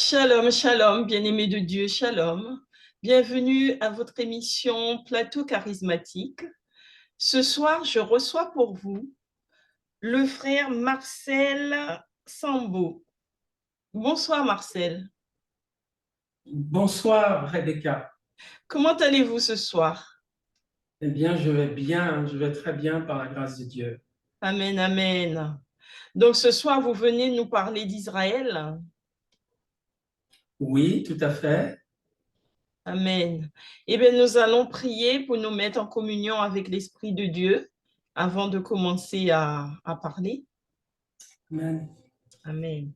Shalom, shalom, bien-aimés de Dieu, shalom. Bienvenue à votre émission Plateau charismatique. Ce soir, je reçois pour vous le frère Marcel Sambo. Bonsoir Marcel. Bonsoir Rebecca. Comment allez-vous ce soir? Eh bien, je vais bien, je vais très bien par la grâce de Dieu. Amen, amen. Donc ce soir, vous venez nous parler d'Israël. Oui, tout à fait. Amen. Eh bien, nous allons prier pour nous mettre en communion avec l'Esprit de Dieu avant de commencer à parler. Amen. Amen.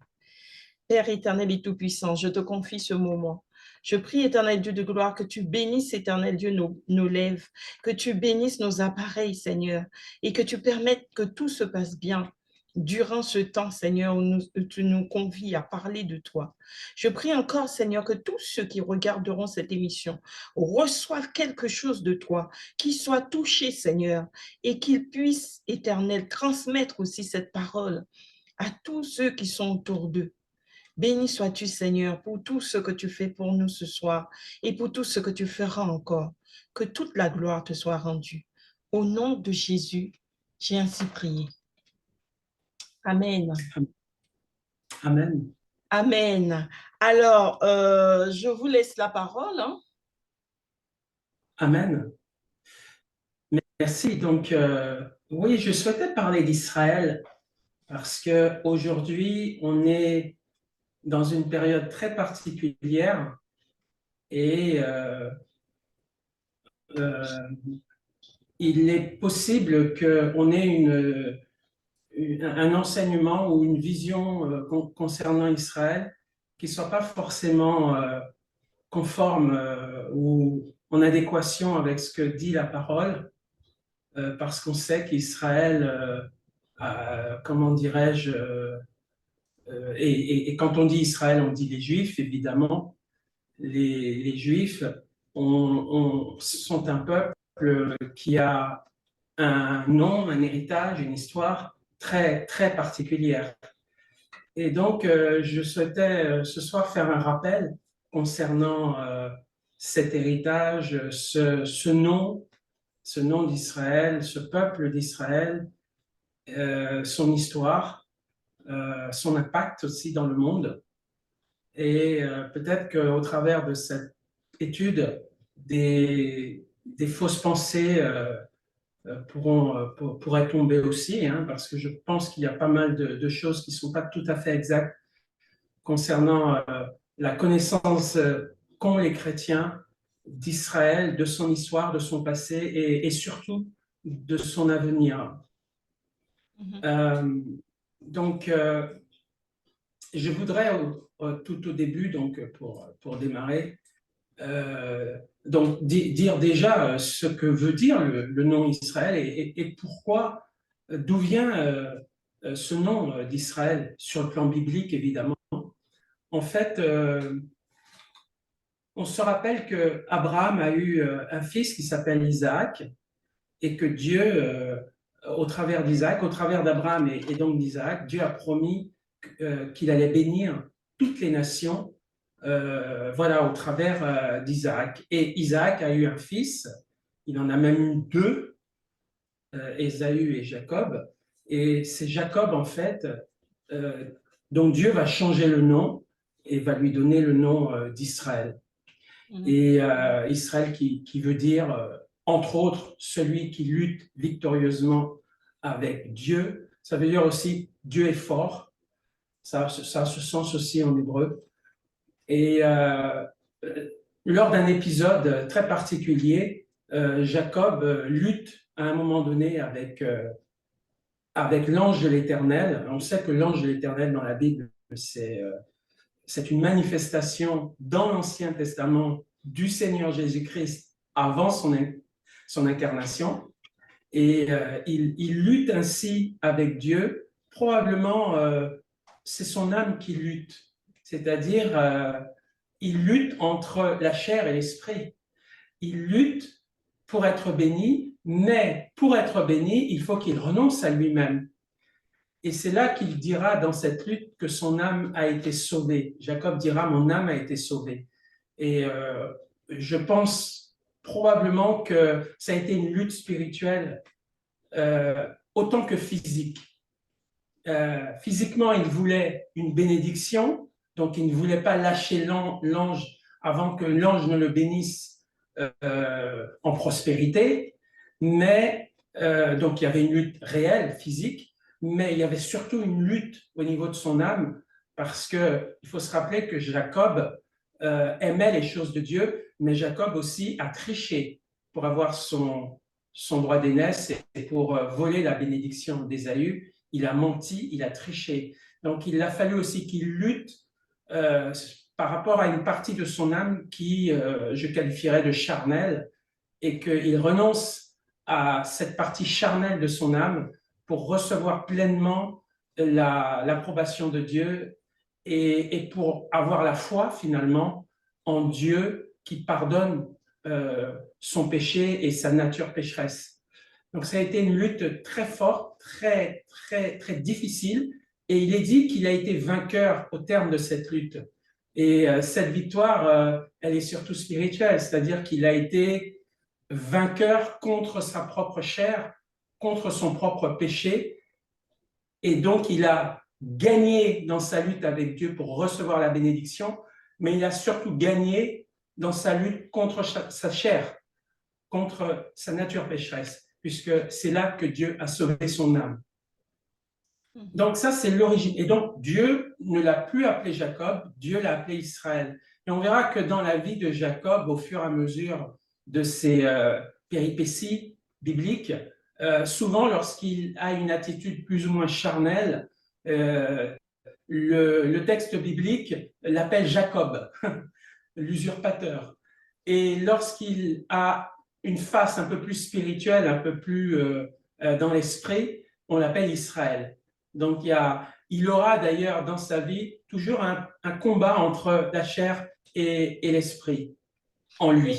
Père éternel et tout-puissant, je te confie ce moment. Je prie, éternel Dieu de gloire, que tu bénisses, éternel Dieu, nos lèvres, que tu bénisses nos appareils, Seigneur, et que tu permettes que tout se passe bien durant ce temps, Seigneur, où tu nous convies à parler de toi. Je prie encore, Seigneur, que tous ceux qui regarderont cette émission reçoivent quelque chose de toi, qu'ils soient touchés, Seigneur, et qu'ils puissent, éternel, transmettre aussi cette parole à tous ceux qui sont autour d'eux. Béni sois-tu, Seigneur, pour tout ce que tu fais pour nous ce soir et pour tout ce que tu feras encore. Que toute la gloire te soit rendue. Au nom de Jésus, j'ai ainsi prié. Amen. Amen. Amen. Alors, je vous laisse la parole. Amen. Merci. Donc, oui, je souhaitais parler d'Israël parce que aujourd'hui, on est dans une période très particulière et euh, il est possible qu'on ait un enseignement ou une vision concernant Israël qui ne soit pas forcément conforme ou en adéquation avec ce que dit la parole, parce qu'on sait qu'Israël, comment dirais-je, et quand on dit Israël, on dit les Juifs, évidemment. Les Juifs sont un peuple qui a un nom, un héritage, une histoire très, très particulière. Et donc, je souhaitais ce soir faire un rappel concernant cet héritage, ce nom d'Israël, ce peuple d'Israël, son histoire, son impact aussi dans le monde. Et peut-être qu'au travers de cette étude, des fausses pensées pourraient tomber aussi, hein, parce que je pense qu'il y a pas mal de choses qui ne sont pas tout à fait exactes concernant la connaissance qu'ont les chrétiens d'Israël, de son histoire, de son passé et surtout de son avenir. Mhm. Donc, je voudrais tout au début, donc pour démarrer, donc dire déjà ce que veut dire le nom Israël et pourquoi, d'où vient ce nom d'Israël sur le plan biblique, évidemment. En fait, on se rappelle que Abraham a eu un fils qui s'appelle Isaac et que Dieu, au travers d'Isaac, au travers d'Abraham et donc d'Isaac, Dieu a promis qu'il allait bénir toutes les nations, voilà, au travers d'Isaac. Et Isaac a eu un fils, il en a même eu deux, Ésaü et Jacob. Et c'est Jacob, en fait, euh, dont Dieu va changer le nom et va lui donner le nom d'Israël. Mhm. Et Israël qui veut dire, entre autres, celui qui lutte victorieusement avec Dieu. Ça veut dire aussi Dieu est fort. Ça a ce sens aussi en hébreu. Et lors d'un épisode très particulier, Jacob lutte à un moment donné avec l'ange de l'Éternel. On sait que l'ange de l'Éternel dans la Bible, c'est une manifestation dans l'Ancien Testament du Seigneur Jésus-Christ avant son incarnation. Et il lutte ainsi avec Dieu. Probablement, c'est son âme qui lutte. C'est-à-dire, il lutte entre la chair et l'esprit. Il lutte pour être béni, mais pour être béni, il faut qu'il renonce à lui-même. Et c'est là qu'il dira dans cette lutte que son âme a été sauvée. Jacob dira, mon âme a été sauvée. Et je pense probablement que ça a été une lutte spirituelle autant que physique. Physiquement, il voulait une bénédiction, donc il ne voulait pas lâcher l'ange avant que l'ange ne le bénisse en prospérité, mais donc il y avait une lutte réelle, physique, mais il y avait surtout une lutte au niveau de son âme, parce qu'il faut se rappeler que Jacob aimait les choses de Dieu, mais Jacob aussi a triché pour avoir son droit d'aînesse et pour voler la bénédiction d'Ésaü. Il a menti, il a triché. Donc il a fallu aussi qu'il lutte par rapport à une partie de son âme qui, je qualifierais de charnelle, et qu'il renonce à cette partie charnelle de son âme pour recevoir pleinement l'approbation de Dieu et pour avoir la foi finalement en Dieu qui pardonne son péché et sa nature pécheresse. Donc ça a été une lutte très forte, très, très, très difficile, et il est dit qu'il a été vainqueur au terme de cette lutte. Et cette victoire, elle est surtout spirituelle, c'est-à-dire qu'il a été vainqueur contre sa propre chair, contre son propre péché, et donc il a gagné dans sa lutte avec Dieu pour recevoir la bénédiction, mais il a surtout gagné dans sa lutte contre sa chair, contre sa nature pécheresse, puisque c'est là que Dieu a sauvé son âme. Donc ça, c'est l'origine. Et donc Dieu ne l'a plus appelé Jacob, Dieu l'a appelé Israël. Et on verra que dans la vie de Jacob, au fur et à mesure de ses péripéties bibliques, souvent lorsqu'il a une attitude plus ou moins charnelle, le texte biblique l'appelle Jacob, l'usurpateur. Et lorsqu'il a une face un peu plus spirituelle, un peu plus dans l'esprit, on l'appelle Israël. Donc il aura d'ailleurs dans sa vie toujours un combat entre la chair et l'esprit en lui.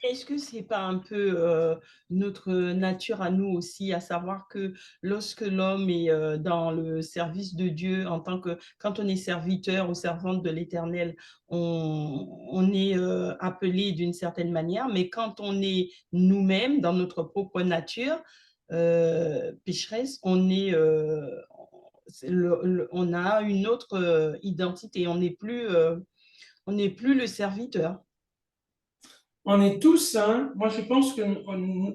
Est-ce que c'est pas un peu notre nature à nous aussi, à savoir que lorsque l'homme est dans le service de Dieu, quand on est serviteur ou servante de l'Éternel, on est appelé d'une certaine manière, mais quand on est nous-mêmes dans notre propre nature pécheresse, on a une autre identité, on n'est plus le serviteur. On est tous, hein, moi je pense que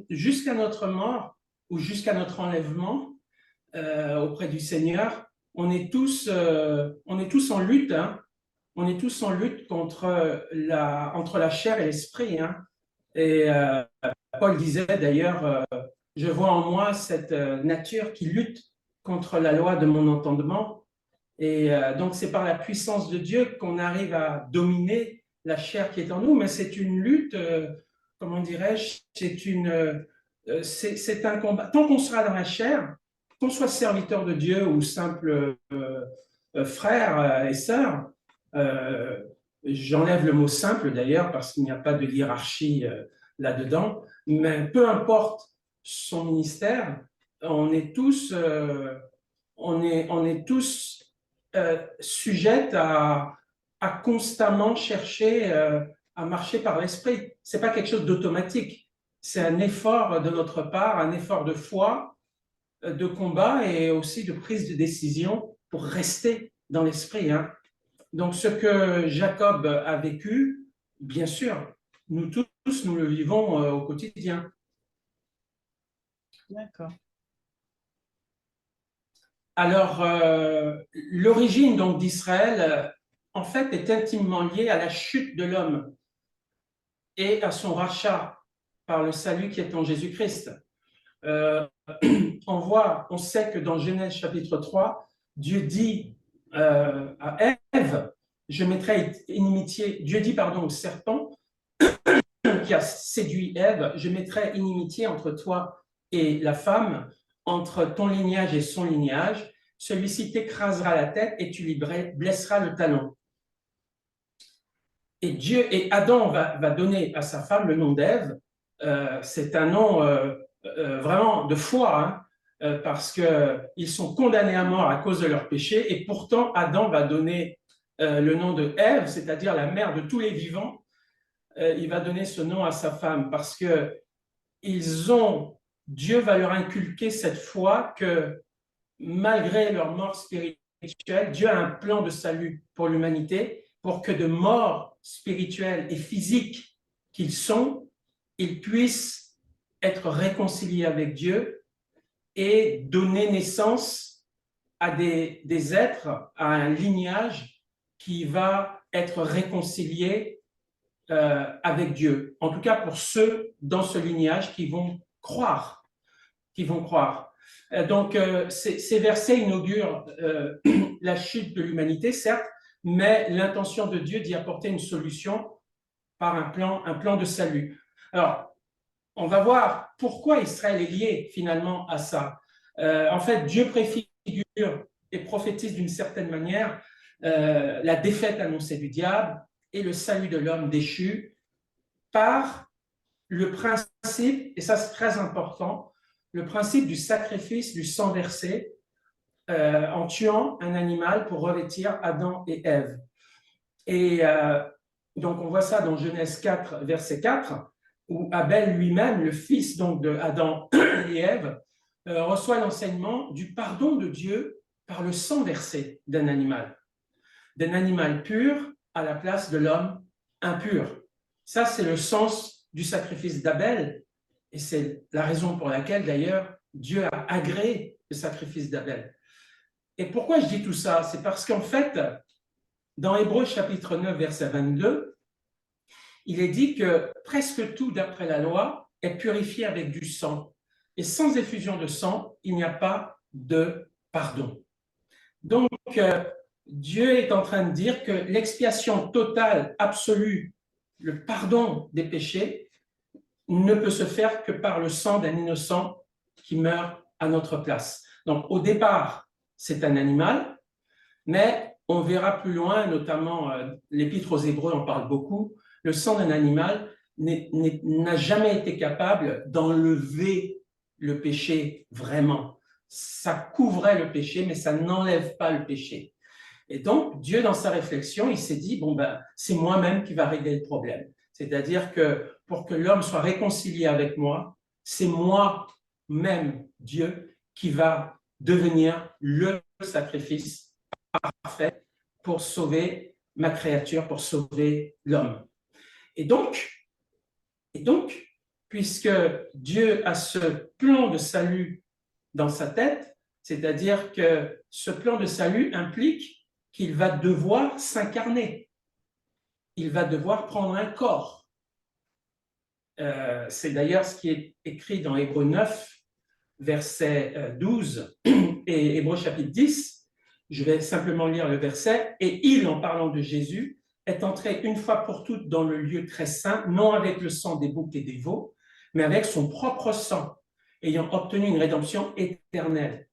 jusqu'à notre mort ou jusqu'à notre enlèvement auprès du Seigneur, on est tous en lutte, hein. On est tous en lutte entre la chair et l'esprit, hein. Et Paul disait d'ailleurs, je vois en moi cette nature qui lutte contre la loi de mon entendement. Et donc c'est par la puissance de Dieu qu'on arrive à dominer la chair qui est en nous, mais c'est une lutte, comment dirais-je, c'est un combat. Tant qu'on sera dans la chair, qu'on soit serviteur de Dieu ou simple frère et sœur, j'enlève le mot simple d'ailleurs parce qu'il n'y a pas de hiérarchie là-dedans, mais peu importe son ministère, on est tous, sujettes à constamment chercher à marcher par l'esprit. Ce n'est pas quelque chose d'automatique. C'est un effort de notre part, un effort de foi, de combat et aussi de prise de décision pour rester dans l'esprit, hein. Donc, ce que Jacob a vécu, bien sûr, nous tous, nous le vivons au quotidien. D'accord. Alors, l'origine donc d'Israël, en fait, est intimement liée à la chute de l'homme et à son rachat par le salut qui est en Jésus-Christ. On sait que dans Genèse chapitre 3, Dieu dit à Ève, je mettrai inimitié, Dieu dit pardon au serpent qui a séduit Ève, je mettrai inimitié entre toi et la femme, entre ton lignage et son lignage, celui-ci t'écrasera la tête et tu lui blesseras le talon. Et Adam va donner à sa femme le nom d'Ève. C'est un nom vraiment de foi, hein. parce qu'ils sont condamnés à mort à cause de leur péché, et pourtant Adam va donner le nom de Ève, c'est-à-dire la mère de tous les vivants. Il va donner ce nom à sa femme parce que Dieu va leur inculquer cette foi que malgré leur mort spirituelle, Dieu a un plan de salut pour l'humanité, pour que de morts spirituelles et physiques qu'ils sont, ils puissent être réconciliés avec Dieu et donner naissance à des êtres, à un lignage qui va être réconcilié avec Dieu. En tout cas, pour ceux dans ce lignage qui vont croire. Donc, ces versets inaugurent la chute de l'humanité, certes, mais l'intention de Dieu d'y apporter une solution par un plan de salut. Alors, on va voir pourquoi Israël est lié finalement à ça. En fait, Dieu préfigure et prophétise d'une certaine manière la défaite annoncée du diable et le salut de l'homme déchu par le principe, et ça c'est très important, le principe du sacrifice du sang versé en tuant un animal pour revêtir Adam et Ève. Et donc on voit ça dans Genèse 4, verset 4, où Abel lui-même, le fils donc de Adam et Ève, reçoit l'enseignement du pardon de Dieu par le sang versé d'un animal pur à la place de l'homme impur. Ça, c'est le sens du sacrifice d'Abel, et c'est la raison pour laquelle, d'ailleurs, Dieu a agréé le sacrifice d'Abel. Et pourquoi je dis tout ça? C'est parce qu'en fait, dans Hébreux chapitre 9, verset 22, il est dit que presque tout, d'après la loi, est purifié avec du sang. Et sans effusion de sang, il n'y a pas de pardon. Donc, Dieu est en train de dire que l'expiation totale, absolue, le pardon des péchés, ne peut se faire que par le sang d'un innocent qui meurt à notre place. Donc, au départ, c'est un animal, mais on verra plus loin, notamment l'Épître aux Hébreux en parle beaucoup, le sang d'un animal n'a jamais été capable d'enlever le péché vraiment. Ça couvrait le péché, mais ça n'enlève pas le péché. Et donc, Dieu, dans sa réflexion, il s'est dit, bon, ben, c'est moi-même qui va régler le problème. C'est-à-dire que pour que l'homme soit réconcilié avec moi, c'est moi-même, Dieu, qui va devenir le sacrifice parfait pour sauver ma créature, pour sauver l'homme. Et donc, puisque Dieu a ce plan de salut dans sa tête, c'est-à-dire que ce plan de salut implique qu'il va devoir s'incarner. Il va devoir prendre un corps. C'est d'ailleurs ce qui est écrit dans Hébreux 9, verset 12 et Hébreux chapitre 10. Je vais simplement lire le verset. « Et il, en parlant de Jésus, est entré une fois pour toutes dans le lieu très saint, non avec le sang des boucs et des veaux, mais avec son propre sang, ayant obtenu une rédemption éternelle.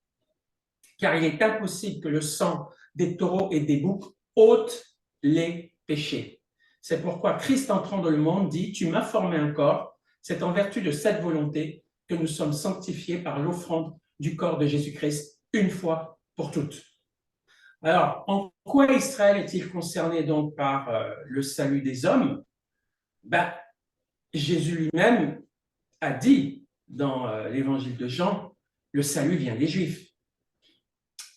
Car il est impossible que le sang des taureaux et des boucs ôte les péchés. C'est pourquoi Christ entrant dans le monde dit « Tu m'as formé un corps ». C'est en vertu de cette volonté que nous sommes sanctifiés par l'offrande du corps de Jésus-Christ une fois pour toutes. Alors, en quoi Israël est-il concerné donc par le salut des hommes? Jésus lui-même a dit dans l'évangile de Jean, le salut vient des Juifs.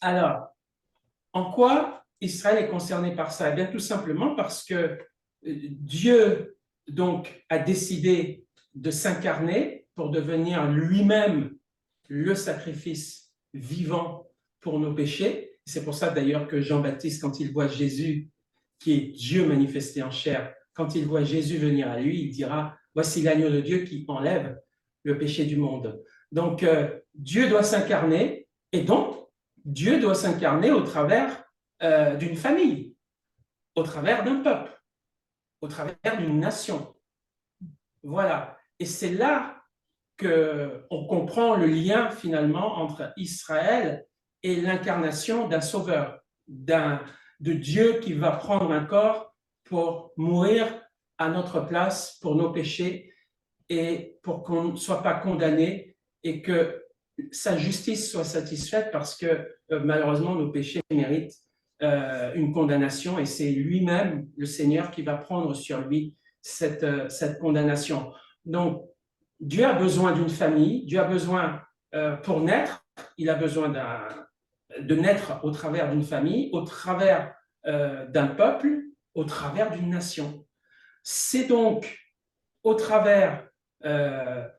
Alors, en quoi Israël est concerné par ça? Eh bien, tout simplement parce que Dieu donc a décidé de s'incarner pour devenir lui-même le sacrifice vivant pour nos péchés. C'est pour ça d'ailleurs que Jean-Baptiste, quand il voit Jésus, qui est Dieu manifesté en chair, quand il voit Jésus venir à lui, il dira « Voici l'agneau de Dieu qui enlève le péché du monde ». Donc, Dieu doit s'incarner, et donc, Dieu doit s'incarner au travers d'une famille, au travers d'un peuple, au travers d'une nation. Voilà. Et c'est là qu'on comprend le lien finalement entre Israël et l'incarnation d'un sauveur, de Dieu qui va prendre un corps pour mourir à notre place pour nos péchés et pour qu'on ne soit pas condamné et que sa justice soit satisfaite parce que malheureusement nos péchés méritent une condamnation et c'est lui-même, le Seigneur, qui va prendre sur lui cette condamnation. Donc, Dieu a besoin d'une famille, Dieu a besoin, pour naître, il a besoin de naître au travers d'une famille, au travers d'un peuple, au travers d'une nation. C'est donc au travers d'un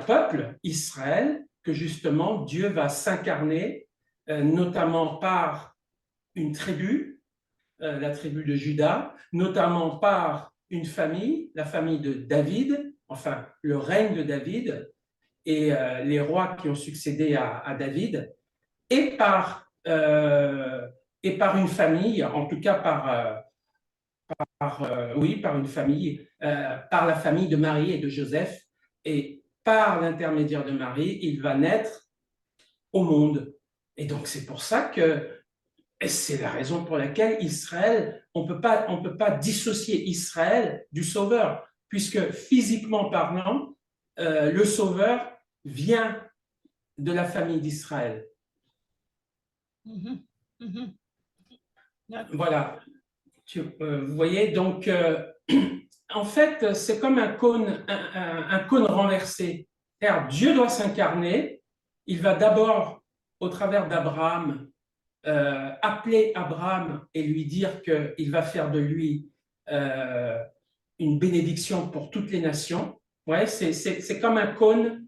peuple, Israël, que justement Dieu va s'incarner, notamment par une tribu, la tribu de Juda, notamment par une famille, la famille de David, enfin le règne de David et les rois qui ont succédé à David, et par une famille, en tout cas par une famille, par la famille de Marie et de Joseph, et par l'intermédiaire de Marie, il va naître au monde. Et donc c'est pour ça que c'est la raison pour laquelle Israël, on peut pas dissocier Israël du Sauveur, puisque physiquement parlant, le Sauveur vient de la famille d'Israël. Voilà. Vous voyez, donc, en fait, c'est comme un cône renversé. C'est-à-dire, Dieu doit s'incarner. Il va d'abord, au travers d'Abraham, appeler Abraham et lui dire qu'il va faire de lui une bénédiction pour toutes les nations. Ouais, c'est comme un cône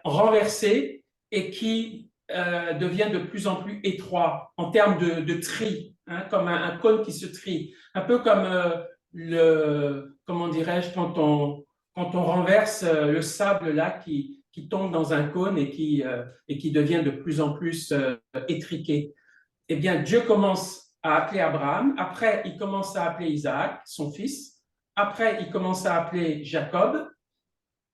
renversé et qui devient de plus en plus étroit en termes de tri, hein, comme un cône qui se trie, un peu comme comment dirais-je, quand on renverse le sable là qui tombe dans un cône et qui devient de plus en plus étriqué. Eh bien, Dieu commence à appeler Abraham, après il commence à appeler Isaac, son fils, après il commence à appeler Jacob,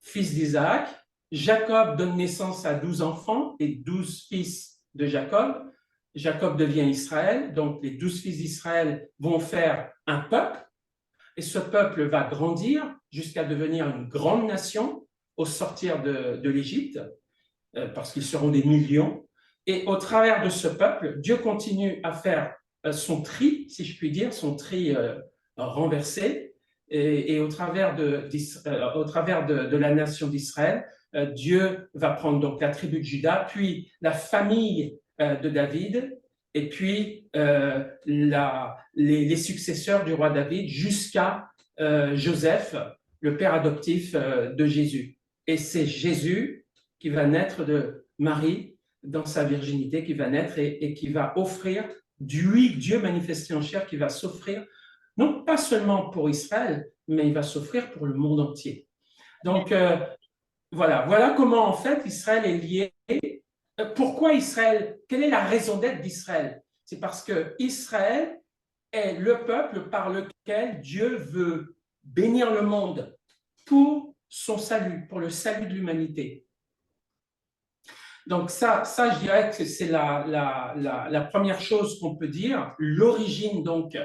fils d'Isaac. Jacob donne naissance à 12 enfants et 12 fils de Jacob. Jacob devient Israël, donc les 12 fils d'Israël vont faire un peuple, et ce peuple va grandir jusqu'à devenir une grande nation au sortir de l'Égypte, parce qu'ils seront des millions. Et au travers de ce peuple, Dieu continue à faire son tri, si je puis dire, son tri renversé. Et au travers de la nation d'Israël, Dieu va prendre donc la tribu de Juda, puis la famille de David, et puis les successeurs du roi David jusqu'à Joseph, le père adoptif de Jésus. Et c'est Jésus qui va naître de Marie dans sa virginité, qui va naître et qui va offrir Dieu manifesté en chair, qui va s'offrir non pas seulement pour Israël, mais il va s'offrir pour le monde entier. Donc voilà comment en fait Israël est lié. Pourquoi Israël? Quelle est la raison d'être d'Israël? C'est parce que Israël est le peuple par lequel Dieu veut bénir le monde pour son salut, pour le salut de l'humanité. Donc ça, je dirais que c'est la première chose qu'on peut dire, l'origine donc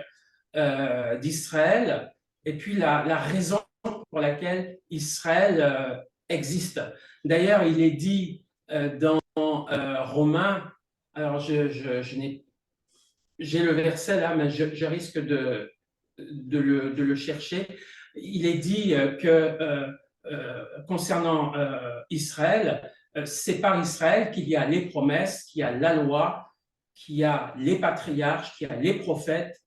d'Israël, et puis la raison pour laquelle Israël existe. D'ailleurs, il est dit dans Romains, alors j'ai le verset là, mais je risque de le chercher. Il est dit que concernant Israël, c'est par Israël qu'il y a les promesses, qu'il y a la loi, qu'il y a les patriarches, qu'il y a les prophètes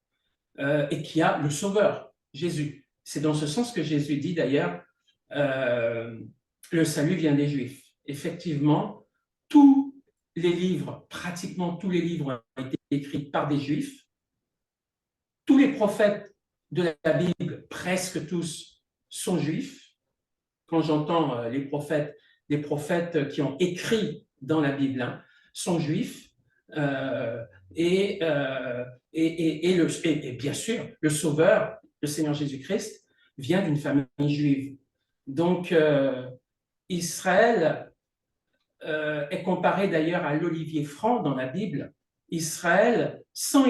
et qu'il y a le Sauveur, Jésus. C'est dans ce sens que Jésus dit d'ailleurs, le salut vient des Juifs. Effectivement, tous les livres, pratiquement tous les livres ont été écrits par des Juifs. Tous les prophètes de la Bible, presque tous, sont juifs. Quand j'entends les prophètes qui ont écrit dans la Bible hein, sont juifs. Et bien sûr, le Sauveur, le Seigneur Jésus-Christ, vient d'une famille juive. Donc, Israël est comparé d'ailleurs à l'olivier franc dans la Bible. Israël, sans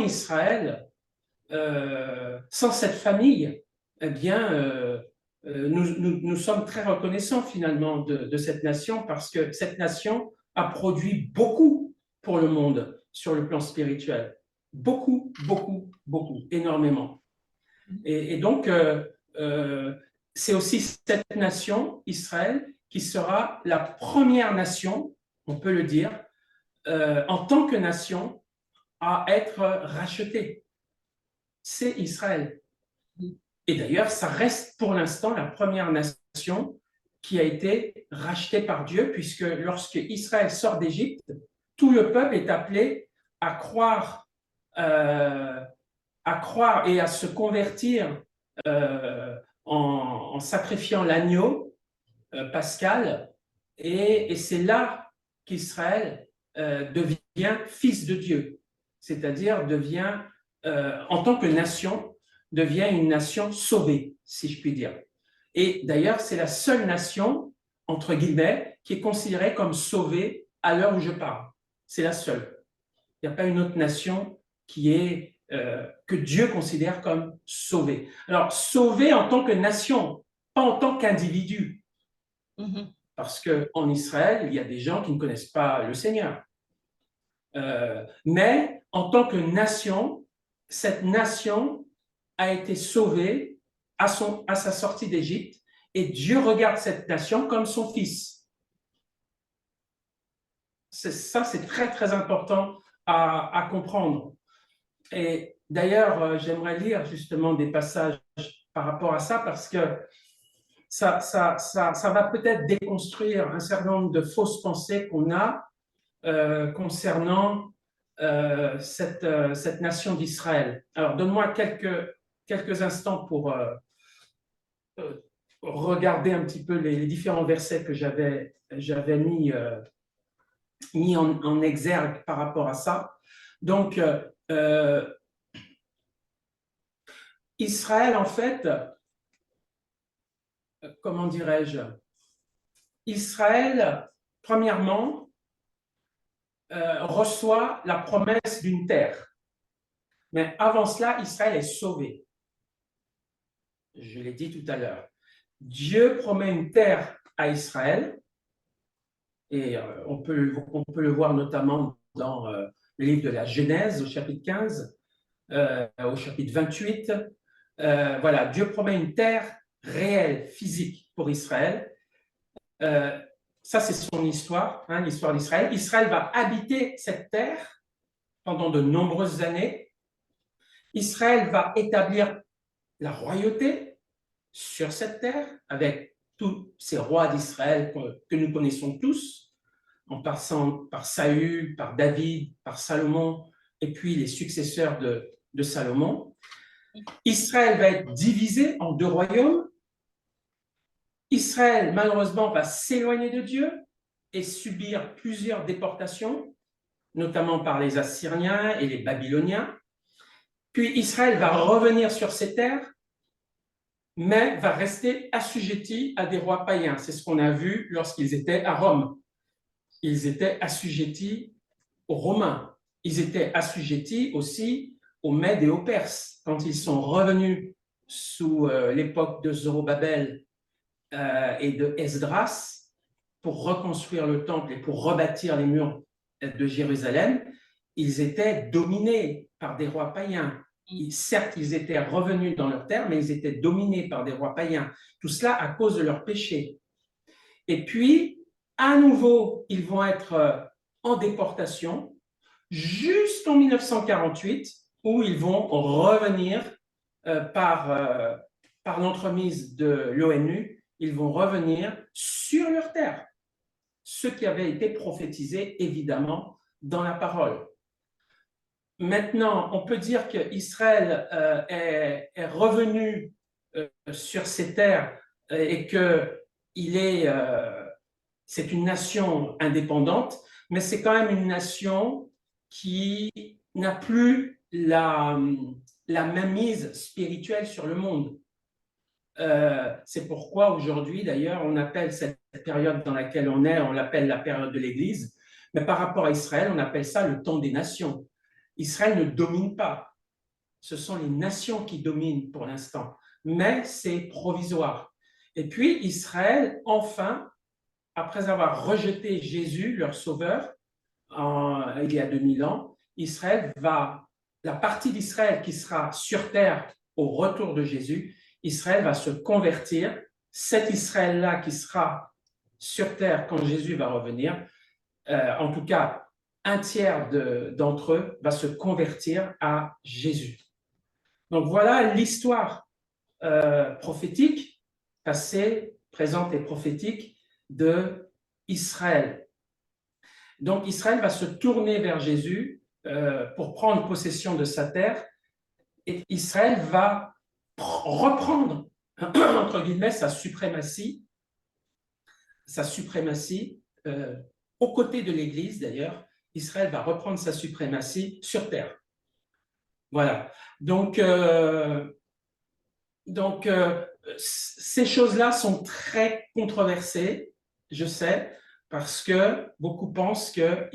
cette famille, eh bien, nous sommes très reconnaissants finalement de cette nation parce que cette nation a produit beaucoup pour le monde sur le plan spirituel. Beaucoup, beaucoup, beaucoup, énormément. Et donc, c'est aussi cette nation, Israël, qui sera la première nation, on peut le dire, en tant que nation, à être rachetée. C'est Israël. Et d'ailleurs, ça reste pour l'instant la première nation qui a été rachetée par Dieu, puisque lorsque Israël sort d'Égypte, tout le peuple est appelé à croire et à se convertir en sacrifiant l'agneau pascal. Et c'est là qu'Israël devient fils de Dieu, c'est-à-dire devient, en tant que nation, devient une nation sauvée, si je puis dire. Et d'ailleurs, c'est la seule nation, entre guillemets, qui est considérée comme sauvée à l'heure où je parle. C'est la seule. Il n'y a pas une autre nation qui est, que Dieu considère comme sauvée. Alors, sauvée en tant que nation, pas en tant qu'individu. Parce qu'en Israël, il y a des gens qui ne connaissent pas le Seigneur. Mais en tant que nation, cette nation a été sauvée à sa sortie d'Égypte et Dieu regarde cette nation comme son fils. Ça, c'est très, très important à comprendre. Et d'ailleurs, j'aimerais lire justement des passages par rapport à ça parce que ça va peut-être déconstruire un certain nombre de fausses pensées qu'on a concernant cette nation d'Israël. Alors, donne-moi quelques instants pour regarder un petit peu les différents versets que j'avais mis en exergue par rapport à ça. Donc, Israël, en fait, comment dirais-je, Israël, premièrement, reçoit la promesse d'une terre. Mais avant cela, Israël est sauvé. Je l'ai dit tout à l'heure. Dieu promet une terre à Israël, et on peut le voir notamment dans le livre de la Genèse, au chapitre 15, au chapitre 28. Voilà, Dieu promet une terre réelle, physique pour Israël. Ça, c'est son histoire, hein, l'histoire d'Israël. Israël va habiter cette terre pendant de nombreuses années. Israël va établir la royauté sur cette terre avec tous ces rois d'Israël que nous connaissons tous, en passant par Saül, par David, par Salomon, et puis les successeurs de Salomon. Israël va être divisé en deux royaumes. Israël, malheureusement, va s'éloigner de Dieu et subir plusieurs déportations, notamment par les Assyriens et les Babyloniens. Puis Israël va revenir sur ses terres, mais va rester assujetti à des rois païens. C'est ce qu'on a vu lorsqu'ils étaient à Rome. Ils étaient assujettis aux Romains. Ils étaient assujettis aussi aux Mèdes et aux Perses. Quand ils sont revenus sous l'époque de Zorobabel et de Esdras pour reconstruire le temple et pour rebâtir les murs de Jérusalem, ils étaient dominés par des rois païens. Certes, ils étaient revenus dans leur terre, mais ils étaient dominés par des rois païens. Tout cela à cause de leur péché. Et puis, à nouveau, ils vont être en déportation jusqu'en 1948, où ils vont revenir par l'entremise de l'ONU, ils vont revenir sur leur terre. Ce qui avait été prophétisé, évidemment, dans la parole. Maintenant, on peut dire qu'Israël est revenu sur ses terres et que c'est une nation indépendante, mais c'est quand même une nation qui n'a plus la mainmise spirituelle sur le monde. C'est pourquoi aujourd'hui, d'ailleurs, on appelle cette période dans laquelle on l'appelle la période de l'Église, mais par rapport à Israël, on appelle ça le temps des nations. Israël ne domine pas. Ce sont les nations qui dominent pour l'instant, mais c'est provisoire. Et puis Israël, enfin, après avoir rejeté Jésus, leur sauveur, il y a 2000 ans, la partie d'Israël qui sera sur terre au retour de Jésus, Israël va se convertir. Cet Israël-là qui sera sur terre quand Jésus va revenir, en tout cas, un tiers d'entre eux va se convertir à Jésus. Donc voilà l'histoire prophétique, passée, présente et prophétique de Israël. Donc Israël va se tourner vers Jésus pour prendre possession de sa terre, et Israël va reprendre, entre guillemets, sa suprématie aux côtés de l'Église d'ailleurs. Israël va reprendre sa suprématie sur terre. Voilà. Donc ces choses-là sont très controversées, je sais, parce que beaucoup pensent que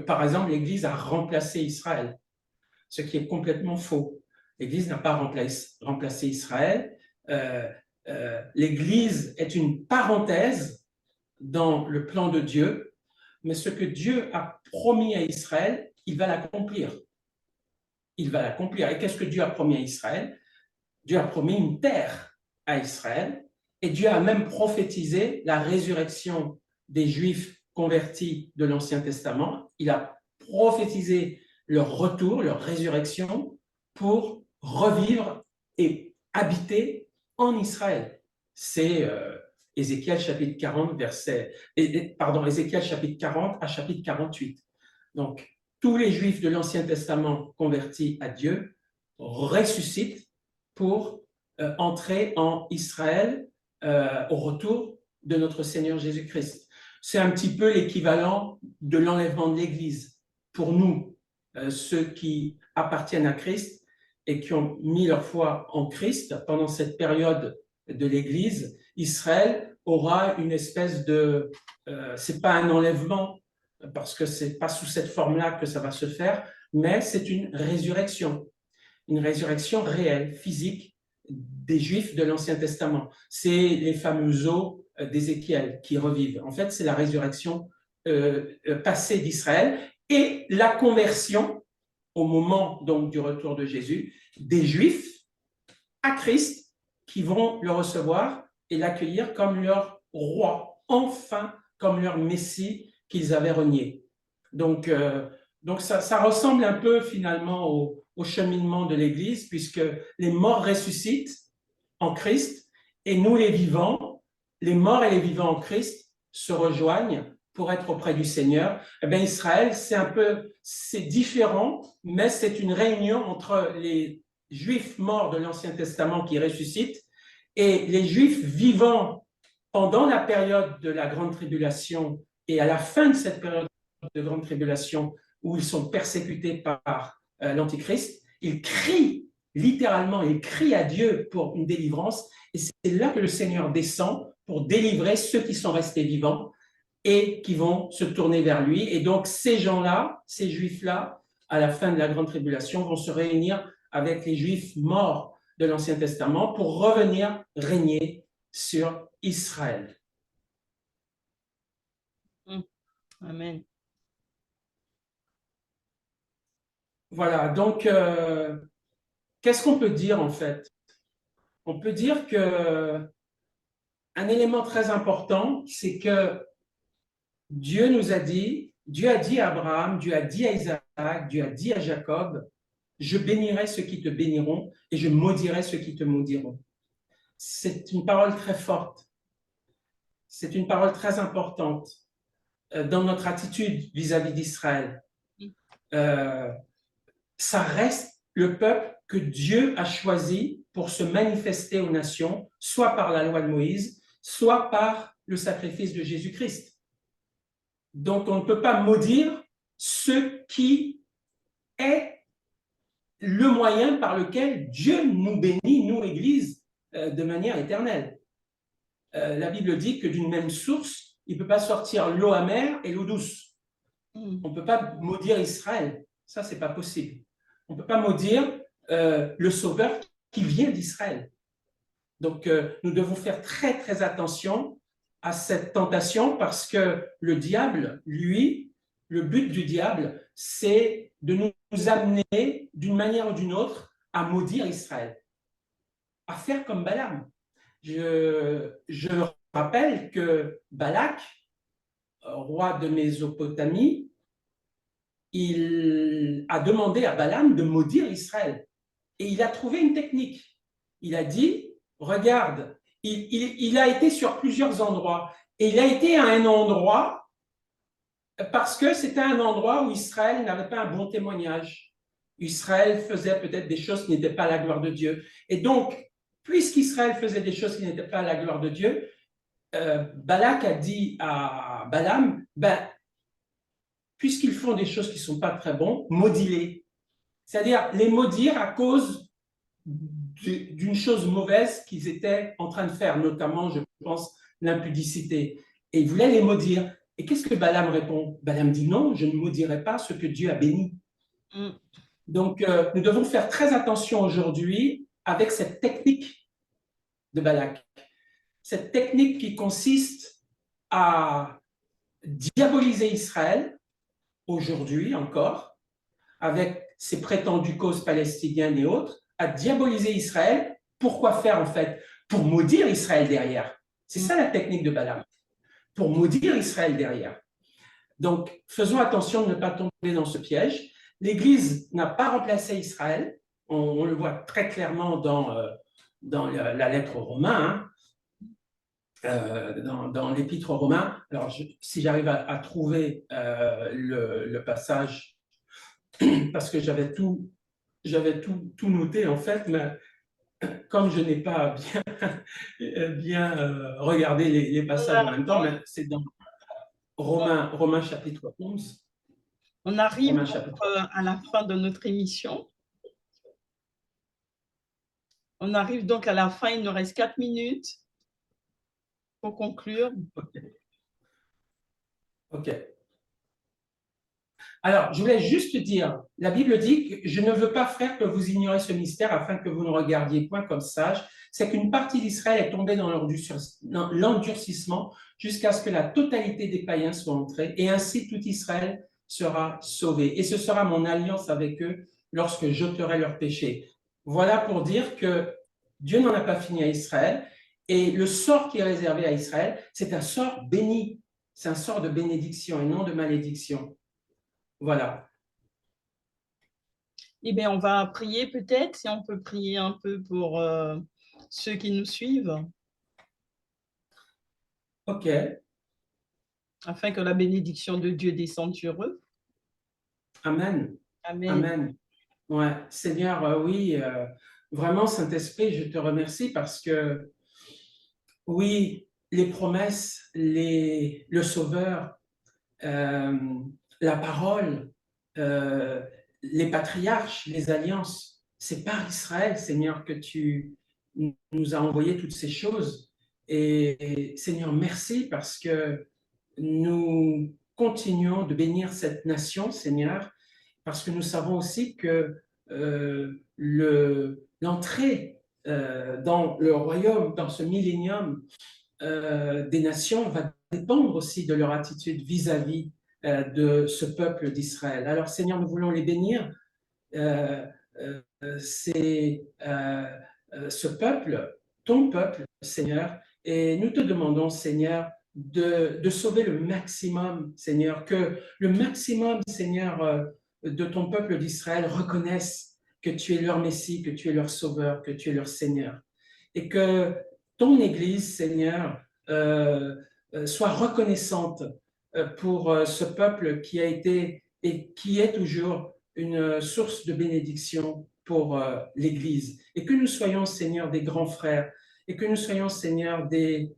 par exemple, l'Église a remplacé Israël, ce qui est complètement faux. L'Église n'a pas remplacé Israël. L'Église est une parenthèse dans le plan de Dieu, mais ce que Dieu a promis à Israël, il va l'accomplir. Il va l'accomplir. Et qu'est-ce que Dieu a promis à Israël? Dieu a promis une terre à Israël, et Dieu a même prophétisé la résurrection des Juifs convertis de l'Ancien Testament. Il a prophétisé leur retour, leur résurrection, pour revivre et habiter en Israël. C'est Ézéchiel chapitre 40, Ézéchiel chapitre 40 à chapitre 48. Donc, tous les Juifs de l'Ancien Testament convertis à Dieu ressuscitent pour entrer en Israël au retour de notre Seigneur Jésus-Christ. C'est un petit peu l'équivalent de l'enlèvement de l'Église. Pour nous, ceux qui appartiennent à Christ et qui ont mis leur foi en Christ pendant cette période de l'Église, Israël aura une espèce de... c'est pas un enlèvement, parce que c'est pas sous cette forme-là que ça va se faire, mais c'est une résurrection réelle, physique, des Juifs de l'Ancien Testament. C'est les fameux os d'Ézéchiel qui revivent. En fait, c'est la résurrection passée d'Israël et la conversion, au moment donc du retour de Jésus, des Juifs à Christ qui vont le recevoir et l'accueillir comme leur roi, enfin comme leur Messie qu'ils avaient renié. Donc ça ressemble un peu finalement au cheminement de l'Église, puisque les morts ressuscitent en Christ et nous les vivants, les morts et les vivants en Christ se rejoignent pour être auprès du Seigneur. Eh bien, Israël, c'est différent, mais c'est une réunion entre les Juifs morts de l'Ancien Testament qui ressuscitent et les Juifs vivants pendant la période de la Grande Tribulation et à la fin de cette période de Grande Tribulation où ils sont persécutés par l'Antichrist. Ils crient littéralement, ils crient à Dieu pour une délivrance, et c'est là que le Seigneur descend pour délivrer ceux qui sont restés vivants et qui vont se tourner vers lui. Et donc ces gens-là, ces Juifs-là, à la fin de la Grande Tribulation, vont se réunir avec les Juifs morts de l'Ancien Testament pour revenir régner sur Israël. Amen. Voilà, donc qu'est-ce qu'on peut dire en fait? On peut dire que un élément très important, c'est que Dieu a dit à Abraham, Dieu a dit à Isaac, Dieu a dit à Jacob, je bénirai ceux qui te béniront et je maudirai ceux qui te maudiront. C'est une parole très forte. C'est une parole très importante dans notre attitude vis-à-vis d'Israël. Ça reste le peuple que Dieu a choisi pour se manifester aux nations, soit par la loi de Moïse, soit par le sacrifice de Jésus-Christ. Donc, on ne peut pas maudire ce qui est le moyen par lequel Dieu nous bénit, nous, Église, de manière éternelle. La Bible dit que d'une même source, il ne peut pas sortir l'eau amère et l'eau douce. On ne peut pas maudire Israël. Ça, ce n'est pas possible. On ne peut pas maudire le Sauveur qui vient d'Israël. Donc, nous devons faire très, très attention à cette tentation parce que le diable, lui, le but du diable, c'est de nous amener d'une manière ou d'une autre à maudire Israël, à faire comme Balaam. Je rappelle que Balak, roi de Mésopotamie, il a demandé à Balaam de maudire Israël. Et il a trouvé une technique. Il a dit, regarde, il a été sur plusieurs endroits. Et il a été à un endroit parce que c'était un endroit où Israël n'avait pas un bon témoignage. Israël faisait peut-être des choses qui n'étaient pas à la gloire de Dieu. Et donc, puisqu'Israël faisait des choses qui n'étaient pas à la gloire de Dieu, Balak a dit à Balaam, ben, puisqu'ils font des choses qui ne sont pas très bonnes, maudis-les. C'est-à-dire les maudire à cause d'une chose mauvaise qu'ils étaient en train de faire, notamment, je pense, l'impudicité. Et il voulait les maudire. Et qu'est-ce que Balaam répond? Balaam dit non, je ne maudirai pas ce que Dieu a béni. Mm. Donc, nous devons faire très attention aujourd'hui avec cette technique de Balak. Cette technique qui consiste à diaboliser Israël, aujourd'hui encore, avec ses prétendues causes palestiniennes et autres, à diaboliser Israël. Pourquoi faire en fait? Pour maudire Israël derrière. C'est ça la technique de Balaam. Pour maudire Israël derrière. Donc, faisons attention de ne pas tomber dans ce piège. L'Église n'a pas remplacé Israël. On le voit très clairement dans la lettre aux Romains, dans l'épître aux Romains. Alors, si j'arrive à trouver le passage, parce que j'avais tout noté en fait, mais comme je n'ai pas bien regardé les passages en même temps, mais c'est dans Romains chapitre 11. On arrive à la fin de notre émission. On arrive donc à la fin, il nous reste 4 minutes pour conclure. OK. Alors, je voulais juste dire, la Bible dit que je ne veux pas, frère, que vous ignoriez ce mystère afin que vous ne regardiez point comme sages. C'est qu'une partie d'Israël est tombée dans l'endurcissement jusqu'à ce que la totalité des païens soit entrée, et ainsi tout Israël sera sauvé. Et ce sera mon alliance avec eux lorsque j'ôterai leurs péchés. Voilà pour dire que Dieu n'en a pas fini à Israël, et le sort qui est réservé à Israël, c'est un sort béni. C'est un sort de bénédiction et non de malédiction. Voilà. Eh bien, on va prier peut-être, si on peut prier un peu pour ceux qui nous suivent. OK. Afin que la bénédiction de Dieu descende sur eux. Amen. Amen. Amen. Ouais, Seigneur, oui, vraiment, Saint-Esprit, je te remercie parce que, oui, les promesses, le Sauveur, la parole, les patriarches, les alliances, c'est par Israël, Seigneur, que tu nous as envoyé toutes ces choses. Et Seigneur, merci parce que nous continuons de bénir cette nation, Seigneur, parce que nous savons aussi que l'entrée dans le royaume, dans ce millénium des nations, va dépendre aussi de leur attitude vis-à-vis de ce peuple d'Israël. Alors, Seigneur, nous voulons les bénir. C'est ce peuple, ton peuple, Seigneur, et nous te demandons, Seigneur, de sauver le maximum, Seigneur, que le maximum, Seigneur, de ton peuple d'Israël reconnaisse que tu es leur Messie, que tu es leur Sauveur, que tu es leur Seigneur. Et que ton Église, Seigneur, soit reconnaissante pour ce peuple qui a été et qui est toujours une source de bénédiction pour l'Église. Et que nous soyons, Seigneur, des grands frères, et que nous soyons, Seigneur, des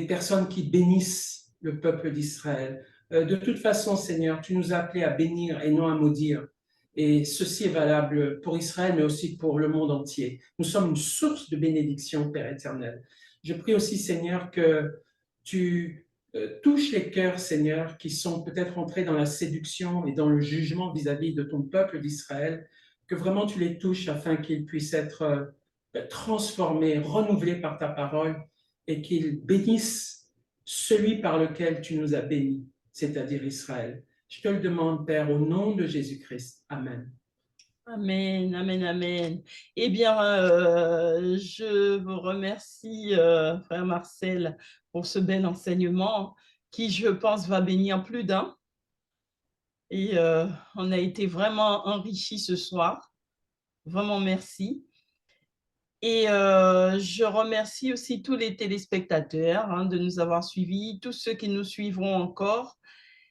personnes qui bénissent le peuple d'Israël. De toute façon, Seigneur, tu nous as appelés à bénir et non à maudire. Et ceci est valable pour Israël, mais aussi pour le monde entier. Nous sommes une source de bénédiction, Père éternel. Je prie aussi, Seigneur, que tu touches les cœurs, Seigneur, qui sont peut-être entrés dans la séduction et dans le jugement vis-à-vis de ton peuple d'Israël, que vraiment tu les touches afin qu'ils puissent être transformés, renouvelés par ta parole et qu'ils bénissent celui par lequel tu nous as bénis, c'est-à-dire Israël. Je te le demande, Père, au nom de Jésus-Christ. Amen. Amen, amen, amen. Eh bien, je vous remercie, frère Marcel, pour ce bel enseignement qui, je pense, va bénir plus d'un. Et on a été vraiment enrichis ce soir. Vraiment, merci. Et je remercie aussi tous les téléspectateurs de nous avoir suivis, tous ceux qui nous suivront encore.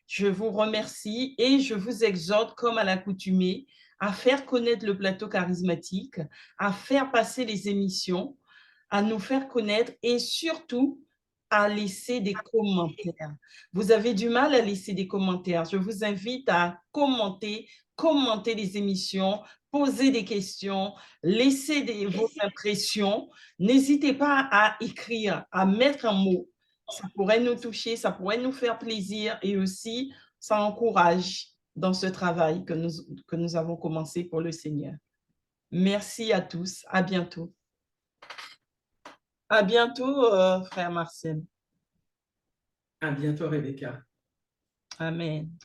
Je vous remercie et je vous exhorte, comme à l'accoutumée, à faire connaître le plateau charismatique, à faire passer les émissions, à nous faire connaître et surtout à laisser des commentaires. Vous avez du mal à laisser des commentaires. Je vous invite à commenter les émissions, poser des questions, laisser vos impressions. N'hésitez pas à écrire, à mettre un mot. Ça pourrait nous toucher, ça pourrait nous faire plaisir et aussi ça encourage dans ce travail que nous avons commencé pour le Seigneur. Merci à tous. À bientôt. À bientôt, frère Marcel. À bientôt, Rebecca. Amen.